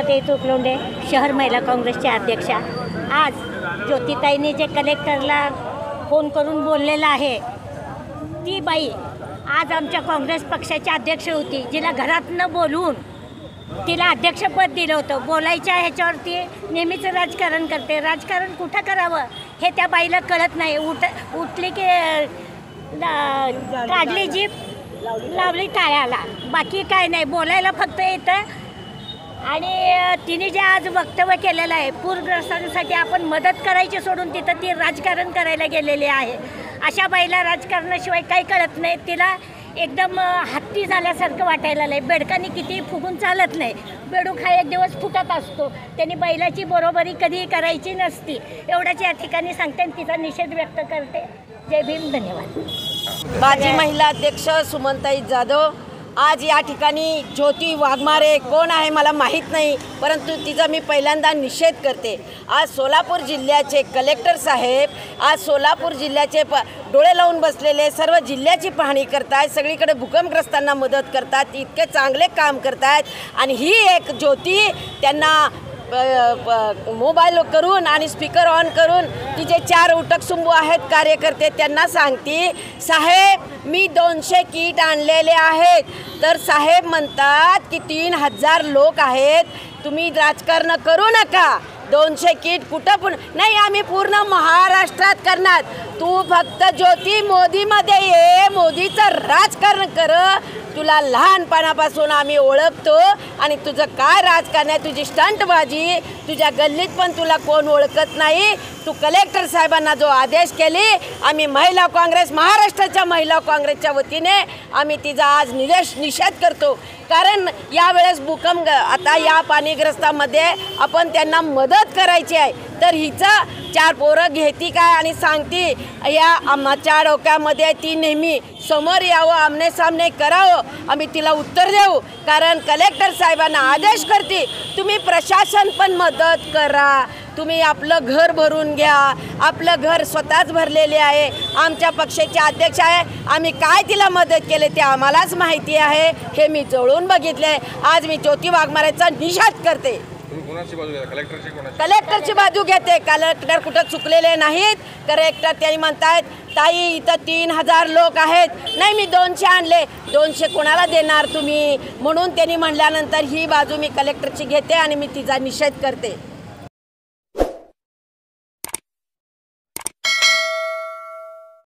सुमनताई तुकलोंडे, शहर महिला काँग्रेसच्या अध्यक्षा। आज ज्योतिताईंनी जे कलेक्टरला फोन करून बोललेलं आहे, ती बाई आज आमच्या काँग्रेस पक्षाची अध्यक्ष होती, जिला घरात न बोलवून तिला अध्यक्षपद दिलं होतं। बोलायच्या ह्याच्यावरती नेहमीच राजकारण करते। राजकारण कुठं करावं हे त्या बाईला कळत नाही। उठली की काढली जीभ, लावली टाळ्याला, बाकी काय नाही, बोलायला फक्त येतं। आणि तिने जे आज वक्तव्य केलेलं आहे, पूरग्रस्तांसाठी आपण मदत करायची सोडून तिथं ती राजकारण करायला गेलेली आहे। अशा बाईला राजकारणाशिवाय काही कळत नाही। तिला एकदम हत्ती झाल्यासारखं वाटायला लागलं। बेडकांनी किती फुगून चालत नाही, बेडूक हा एक दिवस फुटत असतो। त्यांनी बैलाची बरोबरी कधीही करायची नसती, एवढ्याच या ठिकाणी सांगते आणि तिचा निषेध व्यक्त करते। जय भीम, धन्यवाद। माजी महिला अध्यक्ष सुमनताई जाधव आज या ठिकाणी ज्योती वाघमारे कोण आहे मला माहीत नाही, परंतु तिचा मी पहिल्यांदा निषेध करते। आज सोलापूर जिल्ह्याचे कलेक्टर साहेब आज सोलापूर जिल्ह्याचे डोळे लावून बसलेले सर्व जिल्ह्याची पाहणी करतायत, सगळीकडे भूकंपग्रस्तांना मदत करतात, इतके चांगले काम करतायत। आणि ही एक ज्योती त्यांना मोबाईल करून आणि स्पीकर ऑन करून तिचे 4 उटकसुंबू आहेत कार्यकर्ते, त्यांना सांगते साहेब मी 200 किट आणलेले आहेत। तर साहेब म्हणतात की 3000 लोक आहेत, तुम्ही राजकारण करू नका। 200 किट कुठं पण नाही, आम्ही पूर्ण महाराष्ट्रात करणार। तू फक्त ज्योती मोदीमध्ये ये, मोदीचं राजकारण कर। तुला लहानपणापासून आम्ही ओळखतो आणि तुझं काय राजकारण आहे, तुझी स्टंटबाजी, तुझ्या गल्लीत पण तुला कोण ओळखत नाही। तू कलेक्टर साहेबांना जो आदेश केली, आम्ही महिला काँग्रेस महाराष्ट्राच्या महिला काँग्रेसच्या वतीने आम्ही तिचा आज निषेध करतो। कारण यावेळेस भूकंप आता या पाणीग्रस्तामध्ये आपण त्यांना मदत करायची आहे, तर हिचं 4 पोरं घेती काय आणि सांगती या आमच्या डोक्यामध्ये ती नेहमी समोर यावं, आमने सामने करावं, आम्ही तिला उत्तर देऊ। कारण कलेक्टर साहेबांना आदेश करते तुम्ही प्रशासन पण मदत करा, तुम्ही आपलं घर भरून घ्या। आपलं घर स्वतःच भरलेले आहे, आमच्या पक्षाचे अध्यक्ष आहे, आम्ही काय तिला मदत केली ते आम्हालाच माहिती आहे, हे मी जवळून बघितले। आज मी ज्योती वाघमारेचा निषेध करते। कलेक्टरची बाजू घेते। कलेक्टर कुठं चुकलेले नाहीत। कलेक्टर त्यांनी म्हणतायत ताई इथं 3000 लोक आहेत, नाही मी 200 आणले, 200 कोणाला देणार तुम्ही, म्हणून त्यांनी म्हणल्यानंतर ही बाजू मी कलेक्टरची घेते आणि मी तिचा निषेध करते।